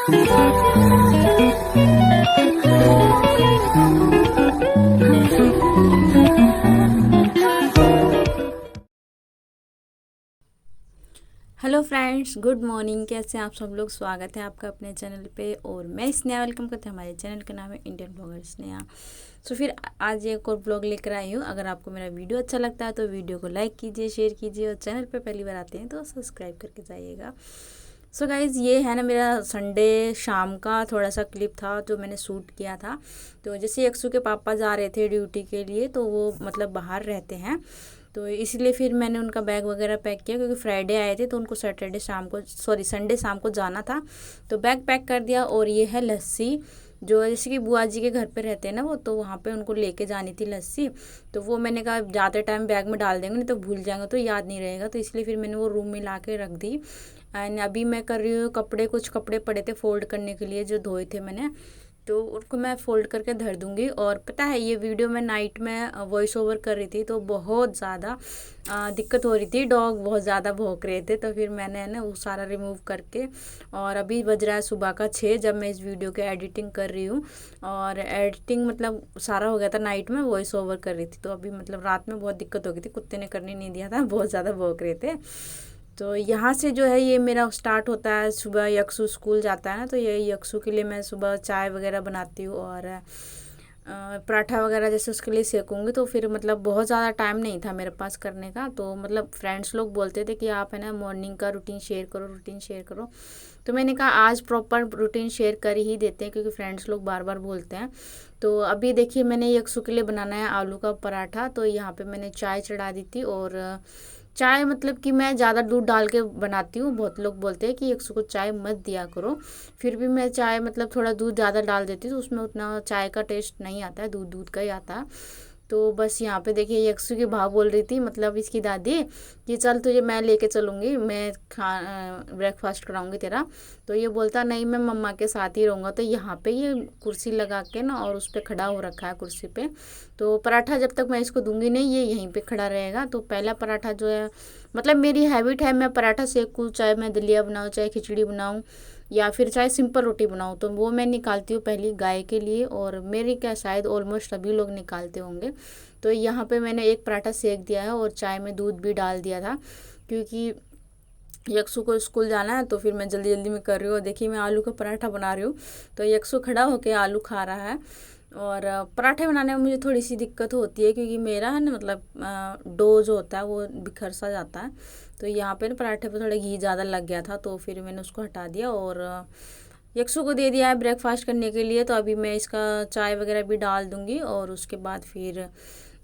Hello friends, good morning. कैसे हैं आप सब लोग? स्वागत है आपका अपने चैनल पे और मैं स्नेहा वेलकम करते हैं। हमारे चैनल का नाम है इंडियन ब्लॉगर स्नेहा। तो फिर आज एक और ब्लॉग लेकर आई हूँ। अगर आपको मेरा वीडियो अच्छा लगता है तो वीडियो को लाइक कीजिए, शेयर कीजिए और चैनल पे पहली बार आते हैं तो सब्सक्राइब करके जाइएगा। सो गाइज़, ये है ना मेरा संडे शाम का थोड़ा सा क्लिप था जो मैंने शूट किया था। तो जैसे यक्षु के पापा जा रहे थे ड्यूटी के लिए, तो वो मतलब बाहर रहते हैं, तो इसलिए फिर मैंने उनका बैग वगैरह पैक किया क्योंकि फ्राइडे आए थे तो उनको संडे शाम को जाना था। तो बैग पैक कर दिया। और ये है लस्सी, जो जैसे कि बुआ जी के घर पे रहते हैं ना वो, तो वहाँ पे उनको लेके जानी थी लस्सी। तो वो मैंने कहा जाते टाइम बैग में डाल देंगे, नहीं तो भूल जाएंगे तो याद नहीं रहेगा, तो इसलिए फिर मैंने वो रूम में ला के रख दी। एंड अभी मैं कर रही हूँ कुछ कपड़े पड़े थे फोल्ड करने के लिए जो धोए थे मैंने, तो उनको मैं फ़ोल्ड करके धर दूँगी। और पता है ये वीडियो मैं नाइट में वॉइस ओवर कर रही थी तो बहुत ज़्यादा दिक्कत हो रही थी, डॉग बहुत ज़्यादा भौंक रहे थे, तो फिर मैंने ना वो सारा रिमूव करके, और अभी बज रहा है सुबह का 6 जब मैं इस वीडियो की एडिटिंग कर रही हूँ। और एडिटिंग मतलब सारा हो गया था, नाइट में वॉइस ओवर कर रही थी, तो अभी मतलब रात में बहुत दिक्कत हो गई थी, कुत्ते ने करने नहीं दिया था, बहुत ज़्यादा भौंक रहे थे। तो यहाँ से जो है ये मेरा स्टार्ट होता है। सुबह यक्षु स्कूल जाता है ना, तो ये यक्षु के लिए मैं सुबह चाय वगैरह बनाती हूँ और पराठा वगैरह जैसे उसके लिए सेकूँगी। तो फिर मतलब बहुत ज़्यादा टाइम नहीं था मेरे पास करने का, तो मतलब फ्रेंड्स लोग बोलते थे कि आप है ना मॉर्निंग का रूटीन शेयर करो, रूटीन शेयर करो। तो मैंने कहा आज प्रॉपर रूटीन शेयर कर ही देते हैं क्योंकि फ्रेंड्स लोग बार बार बोलते हैं। तो अभी देखिए मैंने यक्षु के लिए बनाना है आलू का पराठा। तो यहाँ पे मैंने चाय चढ़ा दी थी, और चाय मतलब कि मैं ज़्यादा दूध डाल के बनाती हूँ। बहुत लोग बोलते हैं कि यक्षु को चाय मत दिया करो, फिर भी मैं चाय मतलब थोड़ा दूध ज़्यादा डाल देती हूँ, तो उसमें उतना चाय का टेस्ट नहीं आता है, दूध दूध का ही आता है। तो बस यहाँ पे देखिए यक्षु की भाव बोल रही थी, मतलब इसकी दादी, कि चल तुझे मैं लेके चलूँगी, मैं ब्रेकफास्ट कराऊँगी तेरा। तो ये बोलता नहीं मैं मम्मा के साथ ही रहूँगा। तो यहाँ पे ये कुर्सी लगा के ना और उस पर खड़ा हो रखा है कुर्सी पे। तो पराठा जब तक मैं इसको दूंगी नहीं ये यहीं पे खड़ा रहेगा। तो पहला पराठा जो है, मतलब मेरी हैबिट है मैं पराठा सेकूँ, चाहे मैं दलिया बनाऊँ, चाहे खिचड़ी बनाऊँ, या फिर चाहे सिंपल रोटी बनाऊँ, तो वो मैं निकालती हूँ पहली गाय के लिए, और मेरी क्या शायद ऑलमोस्ट सभी लोग निकालते होंगे। तो यहाँ पे मैंने एक पराठा सेक दिया है और चाय में दूध भी डाल दिया था क्योंकि यक्षु को स्कूल जाना है, तो फिर मैं जल्दी जल्दी में कर रही हूँ। देखिए मैं आलू का पराठा बना रही हूँ, तो यक्षु खड़ा होकर आलू खा रहा है। और पराठे बनाने में मुझे थोड़ी सी दिक्कत होती है क्योंकि मेरा है ना मतलब डो जो होता है वो बिखर सा जाता है। तो यहाँ पे ना पराठे पे थोड़ा घी ज़्यादा लग गया था, तो फिर मैंने उसको हटा दिया और यक्षु को दे दिया है ब्रेकफास्ट करने के लिए। तो अभी मैं इसका चाय वगैरह भी डाल दूँगी और उसके बाद फिर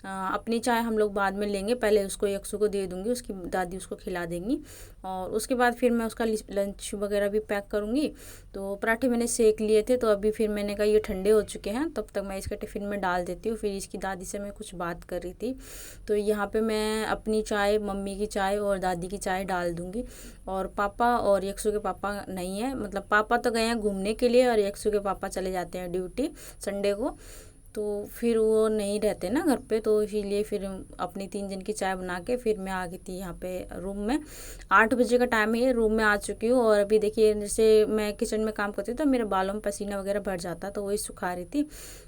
अपनी चाय हम लोग बाद में लेंगे, पहले उसको यक्षु को दे दूँगी, उसकी दादी उसको खिला देंगी, और उसके बाद फिर मैं उसका लंच वगैरह भी पैक करूँगी। तो पराठे मैंने सेक लिए थे, तो अभी फिर मैंने कहा ये ठंडे हो चुके हैं, तब तक मैं इसका टिफ़िन में डाल देती हूँ। फिर इसकी दादी से मैं कुछ बात कर रही थी, तो यहाँ पे मैं अपनी चाय, मम्मी की चाय और दादी की चाय डाल दूँगी। और पापा और यक्षु के पापा नहीं है, मतलब पापा तो गए हैं घूमने के लिए और यक्षु के पापा चले जाते हैं ड्यूटी संडे को, तो फिर वो नहीं रहते ना घर पे, तो इसीलिए फिर अपनी 3 जन की चाय बना के फिर मैं आ गई थी यहाँ पे रूम में। 8 बजे का टाइम है, रूम में आ चुकी हूँ। और अभी देखिए जैसे मैं किचन में काम करती हूँ तो मेरे बालों में पसीना वगैरह भर जाता, तो वही सुखा रही थी।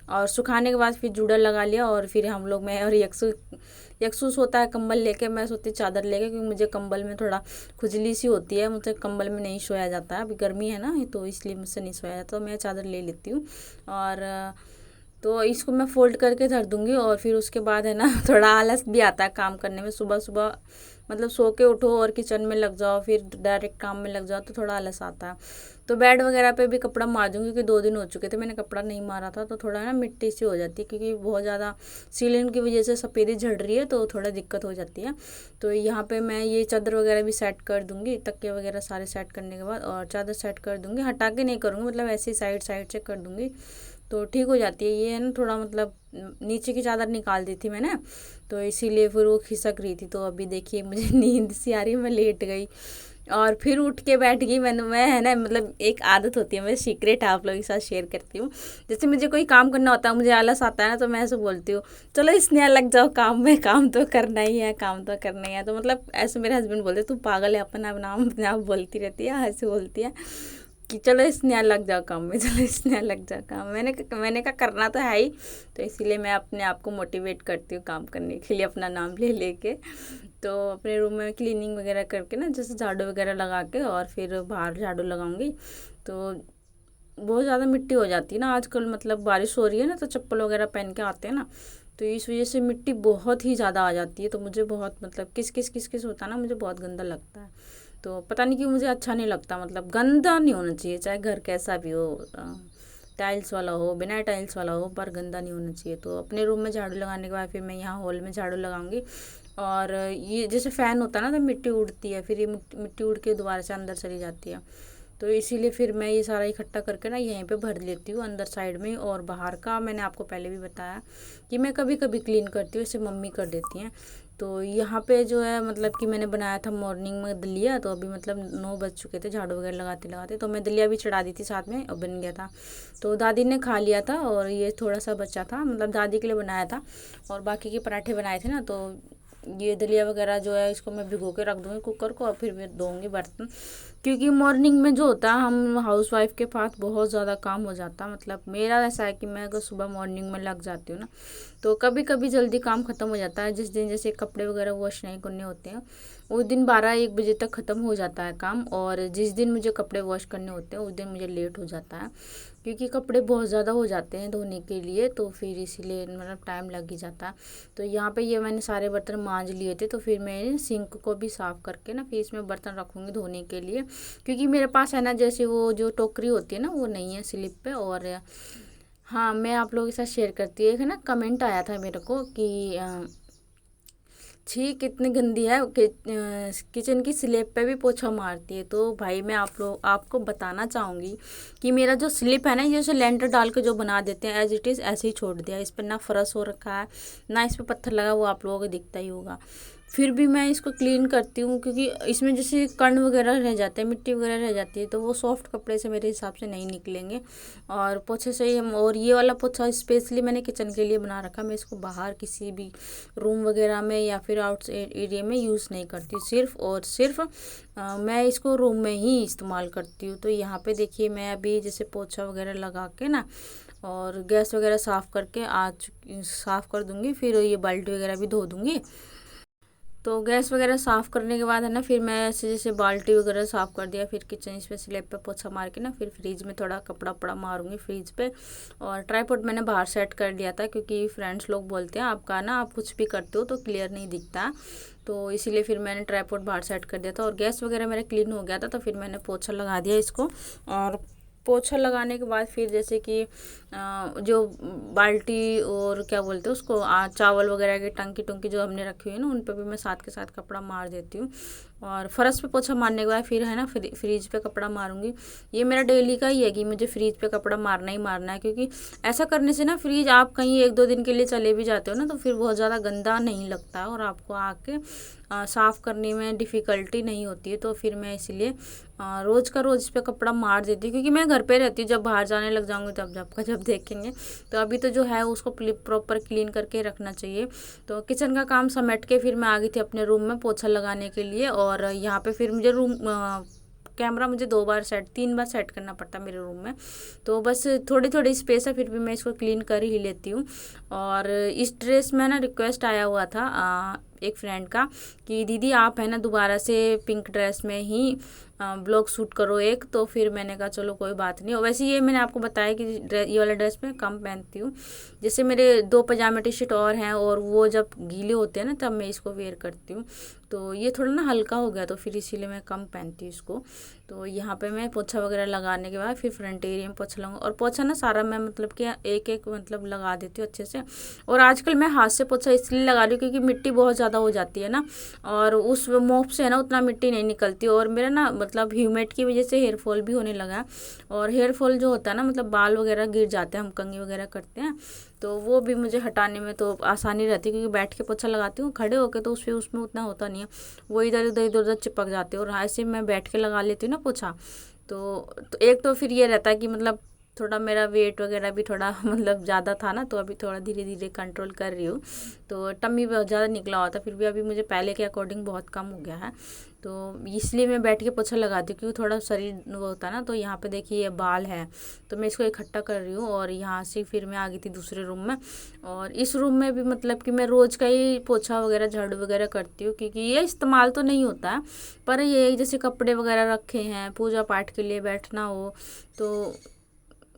और सुखाने के बाद फिर जूड़ा लगा लिया, और फिर हम लोग, मैं और यक्षु सोता है कंबल लेके, मैं सोती चादर लेके, क्योंकि मुझे कंबल में थोड़ा खुजली सी होती है, मुझे कंबल में नहीं सोया जाता है, अभी गर्मी है ना तो इसलिए मुझसे नहीं सोया जाता, तो मैं चादर ले लेती हूँ। और तो इसको मैं फ़ोल्ड करके धर दूँगी। और फिर उसके बाद है ना थोड़ा आलस भी आता है काम करने में, सुबह सुबह मतलब सो के उठो और किचन में लग जाओ, फिर डायरेक्ट काम में लग जाओ, तो थोड़ा आलस आता है। तो बेड वगैरह पे भी कपड़ा मार दूँगी क्योंकि 2 दिन हो चुके थे मैंने कपड़ा नहीं मारा था, तो थोड़ा ना मिट्टी सी हो जाती है क्योंकि बहुत ज़्यादा सीलिंग की वजह से सफ़ेदी झड़ रही है, तो थोड़ा दिक्कत हो जाती है। तो यहाँ पे मैं ये चादर वगैरह भी सेट कर दूँगी, तकिए वगैरह सारे सेट करने के बाद, और चादर सेट कर दूँगी, हटा के नहीं करूँगी, मतलब ऐसे ही साइड साइड से कर दूँगी तो ठीक हो जाती है। ये है ना थोड़ा मतलब नीचे की चादर निकाल दी थी मैंने, तो इसीलिए फिर वो खिसक रही थी। तो अभी देखिए मुझे नींद सी आ रही है, मैं लेट गई और फिर उठ के बैठ गई। मैं है ना मतलब एक आदत होती है, मैं सीक्रेट आप लोगों के साथ शेयर करती हूँ। जैसे मुझे कोई काम करना होता है, मुझे आलस आता है ना, तो मैं ऐसे बोलती हूँ चलो इसने लग जाओ काम में, काम तो करना ही है, काम तो करना ही है। तो मतलब ऐसे मेरे हस्बैंड बोलते तू पागल है, अपना नाम अपने आप बोलती रहती है, ऐसे बोलती है। कि चलो स्नेहा लग जाओ काम में, चलो स्नेहा लग जाओ काम। मैंने कहा करना तो है ही, तो इसीलिए मैं अपने आप को मोटिवेट करती हूँ काम करने के लिए अपना नाम ले लेके। तो अपने रूम में क्लीनिंग वगैरह करके ना, जैसे झाड़ू वगैरह लगा के और फिर बाहर झाड़ू लगाऊंगी। तो बहुत ज़्यादा मिट्टी हो जाती है ना आजकल, मतलब बारिश हो रही है ना, तो चप्पल वगैरह पहन के आते हैं ना, तो इस वजह से मिट्टी बहुत ही ज़्यादा आ जाती है। तो मुझे बहुत मतलब किस किस होता है ना, मुझे बहुत गंदा लगता है। तो पता नहीं क्यों मुझे अच्छा नहीं लगता, मतलब गंदा नहीं होना चाहिए, चाहे घर कैसा भी हो, टाइल्स वाला हो बिना टाइल्स वाला हो, पर गंदा नहीं होना चाहिए। तो अपने रूम में झाड़ू लगाने के बाद फिर मैं यहाँ हॉल में झाड़ू लगाऊंगी। और ये जैसे फ़ैन होता है ना, तो मिट्टी उड़ती है, फिर ये मिट्टी उड़ के दोबारा से अंदर चली जाती है। तो इसीलिए फिर मैं ये सारा इकट्ठा करके ना यहीं पे भर लेती हूँ अंदर साइड में। और बाहर का मैंने आपको पहले भी बताया कि मैं कभी कभी क्लीन करती हूँ, इसे मम्मी कर देती हैं। तो यहाँ पे जो है मतलब कि मैंने बनाया था मॉर्निंग में दलिया, तो अभी मतलब 9 बज चुके थे झाड़ू वगैरह लगाते लगाते, तो मैं दलिया भी चढ़ा दी थी साथ में और बन गया था। तो दादी ने खा लिया था और ये थोड़ा सा बचा था, मतलब दादी के लिए बनाया था, और बाकी के पराठे बनाए थे ना। तो ये दलिया वगैरह जो है इसको मैं भिगो के रख दूँगी कुकर को, और फिर मैं धोऊँगी बर्तन। क्योंकि मॉर्निंग में जो होता है, हम हाउस वाइफ के पास बहुत ज़्यादा काम हो जाता है। मतलब मेरा ऐसा है कि मैं अगर सुबह मॉर्निंग में लग जाती हूँ ना, तो कभी कभी जल्दी काम ख़त्म हो जाता है। जिस दिन जैसे कपड़े वगैरह वॉश नहीं करने होते हैं, उस दिन 12-1 बजे तक ख़त्म हो जाता है काम। और जिस दिन मुझे कपड़े वॉश करने होते हैं उस दिन मुझे लेट हो जाता है, क्योंकि कपड़े बहुत ज़्यादा हो जाते हैं धोने के लिए, तो फिर इसीलिए मतलब टाइम लग ही जाता है। तो यहाँ पे ये मैंने सारे बर्तन मांज लिए थे, तो फिर मैं सिंक को भी साफ़ करके ना फिर इसमें बर्तन रखूँगी धोने के लिए। क्योंकि मेरे पास है ना, जैसे वो जो टोकरी होती है ना, वो नहीं है स्लिप पे। और हाँ, मैं आप लोगों के साथ शेयर करती हूँ। एक है ना कमेंट आया था मेरे को कि छी कितनी गंदी है किचन की स्लेब पे भी पोछा मारती है। तो भाई मैं आपको बताना चाहूँगी कि मेरा जो स्लिप है ना, ये जो लेंटर डाल के जो बना देते हैं एज इट इज़ ऐसे ही छोड़ दिया। इस पर ना फरस हो रखा है ना इस पर पत्थर लगा, वो आप लोगों को दिखता ही होगा। फिर भी मैं इसको क्लीन करती हूँ, क्योंकि इसमें जैसे कण वगैरह रह जाते हैं, मिट्टी वगैरह रह जाती है, तो वो सॉफ्ट कपड़े से मेरे हिसाब से नहीं निकलेंगे। और पोछे से ही हम, और ये वाला पोछा स्पेशली मैंने किचन के लिए बना रखा। मैं इसको बाहर किसी भी रूम वगैरह में या फिर आउट एरिया में यूज़ नहीं करती, सिर्फ़ और सिर्फ मैं इसको रूम में ही इस्तेमाल करती हूँ। तो यहाँ पे देखिए मैं अभी जैसे पोछा वगैरह लगा के ना, और गैस वगैरह साफ़ करके आज साफ़ कर दूँगी, फिर ये बाल्टी वगैरह भी धो दूँगी। तो गैस वगैरह साफ़ करने के बाद है ना, फिर मैं ऐसे जैसे बाल्टी वगैरह साफ़ कर दिया, फिर किचन इस पे स्लैब पे पोछा मार के ना, फिर फ्रिज में थोड़ा कपड़ा वपड़ा मारूंगी फ्रिज पे। और ट्राईपॉड मैंने बाहर सेट कर दिया था, क्योंकि फ्रेंड्स लोग बोलते हैं आपका ना, आप कुछ भी करते हो तो क्लियर नहीं दिखता, तो इसीलिए फिर मैंने ट्राईपॉड बाहर सेट कर दिया था। और गैस वगैरह मेरा क्लीन हो गया था, तो फिर मैंने पोछा लगा दिया इसको। और पोछा लगाने के बाद फिर जैसे कि जो बाल्टी और क्या बोलते हैं उसको, चावल वगैरह की टंकी टुंकी जो हमने रखी हुई है ना, उन पर भी मैं साथ के साथ कपड़ा मार देती हूँ। और फर्श पे पोछा मारने के बाद फिर है ना फ्रिज पे कपड़ा मारूंगी। ये मेरा डेली का ही है कि मुझे फ्रिज पे कपड़ा मारना ही मारना है, क्योंकि ऐसा करने से ना फ्रिज आप कहीं 1-2 दिन के लिए चले भी जाते हो ना, तो फिर बहुत ज़्यादा गंदा नहीं लगता है और आपको आके साफ़ करने में डिफ़िकल्टी नहीं होती है। तो फिर मैं इसलिए रोज़ का रोज़ इस पर कपड़ा मार देती हूँ, क्योंकि मैं घर पे रहती हूँ। जब बाहर जाने लग जाऊँगी तब जब देखेंगे। तो अभी तो जो है उसको प्रॉपर क्लीन करके रखना चाहिए। तो किचन का काम समेट के फिर मैं आ गई थी अपने रूम में पोछा लगाने के लिए। और यहाँ पे फिर मुझे कैमरा मुझे 3 बार सेट करना पड़ता मेरे रूम में, तो बस थोड़ी थोड़ी स्पेस है, फिर भी मैं इसको क्लीन कर ही लेती हूँ। और इस ड्रेस में ना रिक्वेस्ट आया हुआ था एक फ्रेंड का कि दीदी आप है ना दोबारा से पिंक ड्रेस में ही ब्लॉग शूट करो एक। तो फिर मैंने कहा चलो कोई बात नहीं। और वैसे ये मैंने आपको बताया कि ये वाला ड्रेस मैं कम पहनती हूँ, जैसे मेरे 2 पजामा टी शर्ट और हैं, और वो जब गीले होते हैं ना तब मैं इसको वेयर करती हूँ। तो ये थोड़ा ना हल्का हो गया, तो फिर इसीलिए मैं कम पहनती हूँ इसको। तो यहाँ पे मैं पोछा वगैरह लगाने के बाद फिर फ्रंट एरिया में पोछा लगाऊंगा। और पोछा ना सारा मैं मतलब कि एक एक मतलब लगा देती हूँ अच्छे से। और आजकल मैं हाथ से पोछा इसलिए लगा रही हूँ क्योंकि मिट्टी बहुत ज़्यादा हो जाती है ना, और उस मोप से है ना उतना मिट्टी नहीं निकलती। और मेरा ना मतलब ह्यूमिड की वजह से हेयर फॉल भी होने लगा है। और हेयर फॉल जो होता है ना, मतलब बाल वगैरह गिर जाते हैं, हम कंघी वगैरह करते हैं, तो वो भी मुझे हटाने में तो आसानी रहती है, क्योंकि बैठ के पोछा लगाती हूँ। खड़े होकर तो उसमें उतना होता नहीं है, वो इधर उधर चिपक जाते हैं। और ऐसे मैं बैठ के लगा लेती हूँ ना पोछा, तो एक तो फिर ये रहता है कि मतलब थोड़ा मेरा वेट वगैरह भी थोड़ा मतलब ज़्यादा था ना, तो अभी थोड़ा धीरे धीरे कंट्रोल कर रही हूँ। तो टम्मी बहुत ज़्यादा निकला हुआ था, फिर भी अभी मुझे पहले के अकॉर्डिंग बहुत कम हो गया है। तो इसलिए मैं बैठ के पोछा लगाती हूँ, क्योंकि थोड़ा शरीर वो होता है ना। तो यहाँ पे देखिए ये बाल है, तो मैं इसको इकट्ठा कर रही हूँ। और यहाँ से फिर मैं आ गई थी दूसरे रूम में। और इस रूम में भी मतलब कि मैं रोज़ का ही पोछा वगैरह झाड़ू वगैरह करती हूँ, क्योंकि ये इस्तेमाल तो नहीं होता है, पर ये जैसे कपड़े वगैरह रखे हैं, पूजा पाठ के लिए बैठना हो तो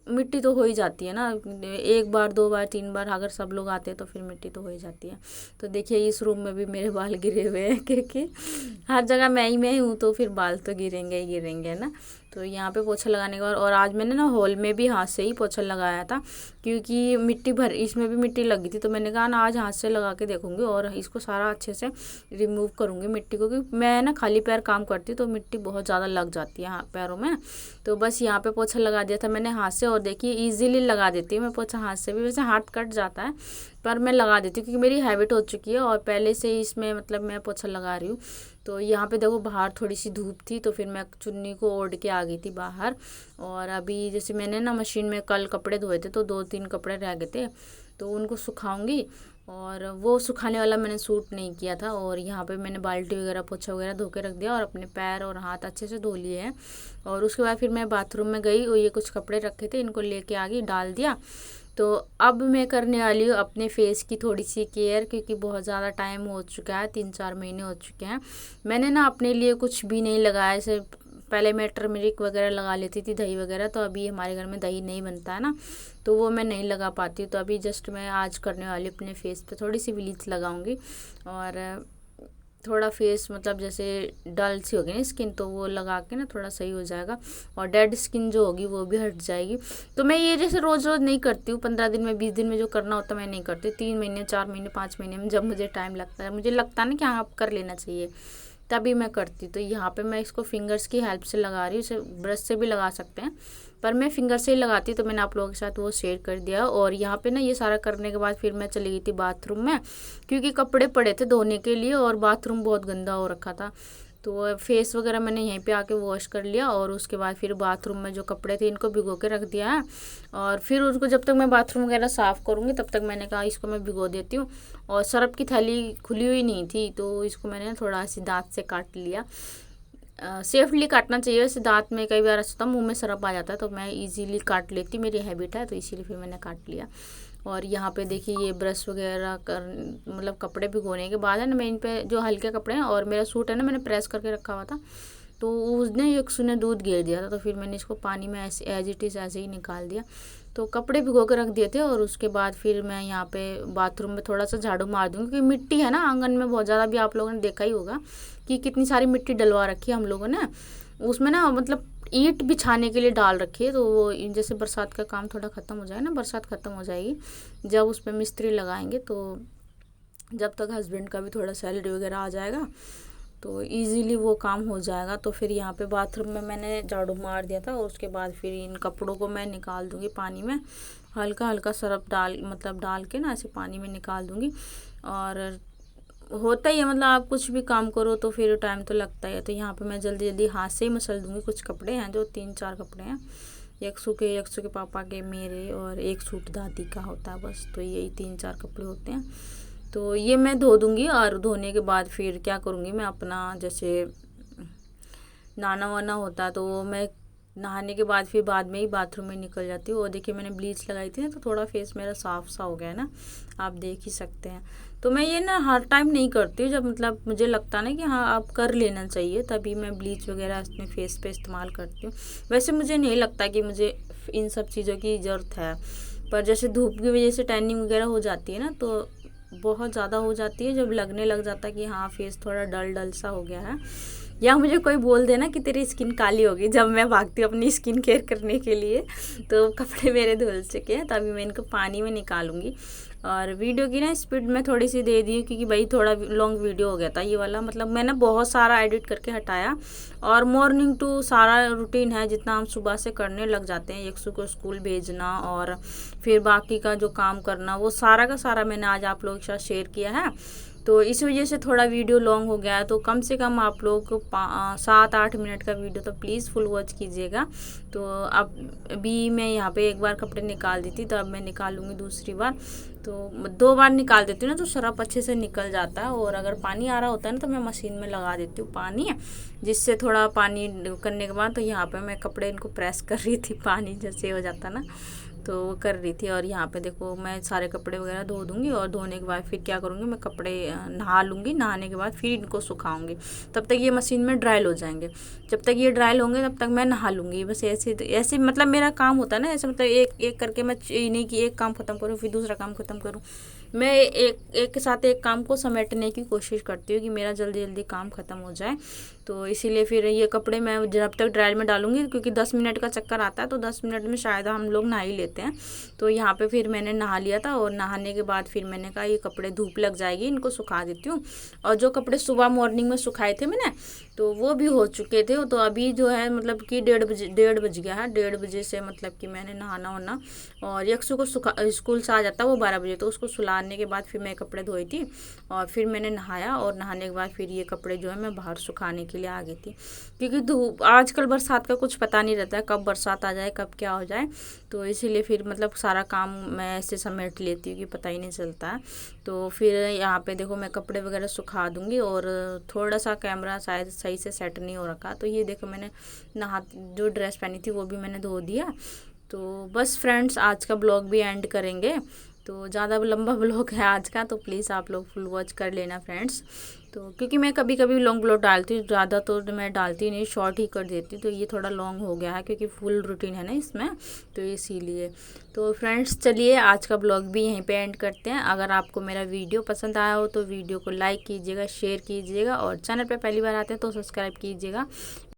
मिट्टी तो हो ही जाती है ना। एक बार, दो बार, तीन बार अगर सब लोग आते हैं तो फिर मिट्टी तो हो ही जाती है। तो देखिए इस रूम में भी मेरे बाल गिरे हुए हैं, क्योंकि हर जगह मैं ही हूँ, तो फिर बाल तो गिरेंगे ही गिरेंगे ना। तो यहाँ पे पोछा लगाने के बाद, और आज मैंने ना हॉल में भी हाथ से ही पोछा लगाया था, क्योंकि मिट्टी भर इसमें भी मिट्टी लगी थी। तो मैंने कहा ना आज हाथ से लगा के देखूंगी और इसको सारा अच्छे से रिमूव करूँगी मिट्टी को, क्योंकि मैं ना खाली पैर काम करती हूँ तो मिट्टी बहुत ज़्यादा लग जाती है पैरों में। तो बस यहाँ पे पोछा लगा दिया था मैंने हाथ से। और देखिए ईजिली लगा देती हूँ मैं पोछा हाथ से भी, वैसे हाथ कट जाता है पर मैं लगा देती हूँ, क्योंकि मेरी हैबिट हो चुकी है और पहले से ही इसमें मतलब मैं पोछा लगा रही हूँ। तो यहाँ पे देखो बाहर थोड़ी सी धूप थी, तो फिर मैं चुन्नी को ओढ़ के आ गई थी बाहर। और अभी जैसे मैंने ना मशीन में कल कपड़े धोए थे, तो 2-3 कपड़े रह गए थे, तो उनको सुखाऊंगी। और वो सुखाने वाला मैंने सूट नहीं किया था। और यहाँ पे मैंने बाल्टी वगैरह पोछा वगैरह धो के रख दिया, और अपने पैर और हाथ अच्छे से धो लिए हैं। और उसके बाद फिर मैं बाथरूम में गई और ये कुछ कपड़े रखे थे, इनको लेके आ गई, डाल दिया। तो अब मैं करने वाली हूँ अपने फेस की थोड़ी सी केयर, क्योंकि बहुत ज़्यादा टाइम हो चुका है, 3-4 महीने हो चुके हैं मैंने ना अपने लिए कुछ भी नहीं लगाया। ऐसे पहले मैं टर्मरिक वगैरह लगा लेती थी, दही वगैरह, तो अभी हमारे घर में दही नहीं बनता है ना, तो वो मैं नहीं लगा पाती हूँ। तो अभी जस्ट मैं आज करने वाली अपने फेस पे थोड़ी सी ब्लीच लगाऊंगी, और थोड़ा फेस मतलब जैसे डल सी होगी ना स्किन, तो वो लगा के ना थोड़ा सही हो जाएगा, और डेड स्किन जो होगी वो भी हट जाएगी। तो मैं ये जैसे रोज़ रोज़ नहीं करती हूँ, 15 दिन में, 20 दिन में जो करना होता है मैं नहीं करती, 3 महीने, 4 महीने, 5 महीने में जब मुझे टाइम लगता है, मुझे लगता है ना कि हाँ अब कर लेना चाहिए, तभी मैं करती। तो यहाँ पे मैं इसको फिंगर्स की हेल्प से लगा रही हूँ, इसे ब्रश से भी लगा सकते हैं, पर मैं फिंगर से ही लगाती हूँ। तो मैंने आप लोगों के साथ वो शेयर कर दिया। और यहाँ पे ना ये सारा करने के बाद फिर मैं चली गई थी बाथरूम में, क्योंकि कपड़े पड़े थे धोने के लिए और बाथरूम बहुत गंदा हो रखा था। तो फेस वगैरह मैंने यहीं पे आके वॉश कर लिया, और उसके बाद फिर बाथरूम में जो कपड़े थे इनको भिगो के रख दिया है। और फिर उसको जब तक मैं बाथरूम वगैरह साफ़ करूँगी तब तक मैंने कहा इसको मैं भिगो देती हूँ। और सरफ की थैली खुली हुई नहीं थी, तो इसको मैंने थोड़ा सी दाँत से काट लिया। सेफली काटना चाहिए, वैसे दांत में कई बार ऐसा मुंह में सरप आ जाता है, तो मैं इजीली काट लेती, मेरी हैबिट है, तो इसीलिए फिर मैंने काट लिया। और यहाँ पे देखिए ये ब्रश वगैरह कर मतलब कपड़े भिगोने के बाद है ना, मैं इन पे जो हल्के कपड़े हैं, और मेरा सूट है ना मैंने प्रेस करके रखा हुआ था, तो उसने यक्षु ने दूध गिर दिया था, तो फिर मैंने इसको पानी में ऐसे एज इट इज़ ऐसे ही निकाल दिया। तो कपड़े भिगो के रख दिए थे, और उसके बाद फिर मैं यहाँ पे बाथरूम में थोड़ा सा झाड़ू मार दूँगी, क्योंकि मिट्टी है ना आंगन में बहुत ज़्यादा, भी आप लोगों ने देखा ही होगा कि कितनी सारी मिट्टी डलवा रखी है हम लोगों ने उसमें ना, मतलब ईंट बिछाने के लिए डाल रखी है। तो वो जैसे बरसात का काम थोड़ा ख़त्म हो जाए ना, बरसात ख़त्म हो जाएगी जब उस पर मिस्त्री लगाएंगे, तो जब तक हस्बैंड का भी थोड़ा सैलरी वगैरह आ जाएगा तो इजीली वो काम हो जाएगा। तो फिर यहाँ पे बाथरूम में मैंने झाड़ू मार दिया था, और उसके बाद फिर इन कपड़ों को मैं निकाल दूँगी पानी में, हल्का हल्का सरफ डाल के ना ऐसे पानी में निकाल दूँगी। और होता ही है, मतलब आप कुछ भी काम करो तो फिर टाइम तो लगता ही है। तो यहाँ पे मैं जल्दी जल्दी हाथ से ही मसल दूँगी। कुछ कपड़े हैं जो 3-4 कपड़े हैं, यक्षु के पापा के, मेरे, और एक सूट दादी का होता है बस, तो यही 3-4 कपड़े होते हैं। तो ये मैं धो दूँगी, और धोने के बाद फिर क्या करूँगी मैं अपना जैसे नहाना वाना होता है, तो वो मैं नहाने के बाद फिर बाद में ही बाथरूम में निकल जाती हूँ। और देखिए मैंने ब्लीच लगाई थी ना, तो थोड़ा फेस मेरा साफ सा हो गया है ना, आप देख ही सकते हैं। तो मैं ये ना हर टाइम नहीं करती हूँ, जब मतलब मुझे लगता ना कि हाँ आप कर लेना चाहिए, तभी मैं ब्लीच वगैरह अपने फेस पे इस्तेमाल करती हूँ। वैसे मुझे नहीं लगता कि मुझे इन सब चीज़ों की ज़रूरत है, पर जैसे धूप की वजह से टैनिंग वगैरह हो जाती है ना, तो बहुत ज़्यादा हो जाती है, जब लगने लग जाता है कि हाँ फेस थोड़ा डल डल सा हो गया है, या मुझे कोई बोल देना कि तेरी स्किन काली होगी, जब मैं भागती हूँ अपनी स्किन केयर करने के लिए। तो कपड़े मेरे धुल चुके हैं, तभी मैं इनको पानी में निकालूंगी। और वीडियो की ना स्पीड में थोड़ी सी दे दी, क्योंकि भाई थोड़ा लॉन्ग वीडियो हो गया था ये वाला, मतलब मैंने बहुत सारा एडिट करके हटाया। और मॉर्निंग टू सारा रूटीन है, जितना हम सुबह से करने लग जाते हैं, यक्षु को स्कूल भेजना और फिर बाकी का जो काम करना, वो सारा का सारा मैंने आज आप लोगों के साथ शेयर किया है। तो इस वजह से थोड़ा वीडियो लॉन्ग हो गया है। तो कम से कम आप लोग 7-8 मिनट का वीडियो तो प्लीज़ फुल वॉच कीजिएगा। तो अब अभी मैं यहाँ पे एक बार कपड़े निकाल दी थी, तो अब मैं निकालूंगी दूसरी बार। तो 2 बार निकाल देती हूँ ना तो सरफ अच्छे से निकल जाता है। और अगर पानी आ रहा होता है ना तो मैं मशीन में लगा देती हूँ पानी, जिससे थोड़ा पानी करने के बाद तो यहाँ पे मैं कपड़े इनको प्रेस कर रही थी, पानी जैसे हो जाता ना तो वो कर रही थी। और यहाँ पे देखो मैं सारे कपड़े वगैरह धो दूँगी, और धोने के बाद फिर क्या करूँगी, मैं कपड़े नहा लूँगी। नहाने के बाद फिर इनको सुखाऊँगी, तब तक ये मशीन में ड्राइल हो जाएंगे। जब तक ये ड्राइल होंगे तब तक मैं नहा लूँगी। बस ऐसे ऐसे मतलब मेरा काम होता है ना, ऐसे मतलब एक एक करके मैं नहीं कि एक काम ख़त्म करूँ फिर दूसरा काम ख़त्म करूँ। मैं एक के साथ एक काम को समेटने की कोशिश करती हूँ कि मेरा जल्दी जल्दी काम ख़त्म हो जाए। तो इसीलिए फिर ये कपड़े मैं जब तक ड्रायर में डालूंगी, क्योंकि 10 मिनट का चक्कर आता है तो 10 मिनट में शायद हम लोग नहा ही लेते हैं। तो यहाँ पे फिर मैंने नहा लिया था, और नहाने के बाद फिर मैंने कहा ये कपड़े धूप लग जाएगी, इनको सुखा देती हूँ। और जो कपड़े सुबह मॉर्निंग में सुखाए थे मैंने, तो वो भी हो चुके थे। तो अभी जो है मतलब कि 1:30 बज गया है। 1:30 बजे से मतलब कि मैंने नहाना होना, और यक्षु को स्कूल से आ जाता है वो 12 बजे, तो उसको सुलाने के बाद फिर मैं कपड़े धोई थी, और फिर मैंने नहाया। और नहाने के बाद फिर ये कपड़े जो है मैं बाहर सुखाने के लिए आ गई थी, क्योंकि धूप आजकल बरसात का कुछ पता नहीं रहता है, कब बरसात आ जाए कब क्या हो जाए। तो इसीलिए फिर मतलब सारा काम मैं ऐसे समेट लेती हूँ कि पता ही नहीं चलता है। तो फिर यहाँ पे देखो मैं कपड़े वगैरह सुखा दूँगी, और थोड़ा सा कैमरा शायद सही से सेट नहीं हो रखा। तो ये देखो मैंने जो ड्रेस पहनी थी वो भी मैंने धो दिया। तो बस फ्रेंड्स आज का ब्लॉग भी एंड करेंगे। तो ज़्यादा लंबा ब्लॉग है आज का, तो प्लीज़ आप लोग फुल वॉच कर लेना फ्रेंड्स। तो क्योंकि मैं कभी कभी लॉन्ग ब्लॉग डालती हूँ, ज़्यादा तो मैं डालती नहीं, शॉर्ट ही कर देती हूँ। तो ये थोड़ा लॉन्ग हो गया है क्योंकि फुल रूटीन है ना इसमें, तो इसीलिए। तो फ्रेंड्स चलिए आज का ब्लॉग भी यहीं पे एंड करते हैं। अगर आपको मेरा वीडियो पसंद आया हो तो वीडियो को लाइक कीजिएगा, शेयर कीजिएगा, और चैनल पे पहली बार आते हैं तो सब्सक्राइब कीजिएगा।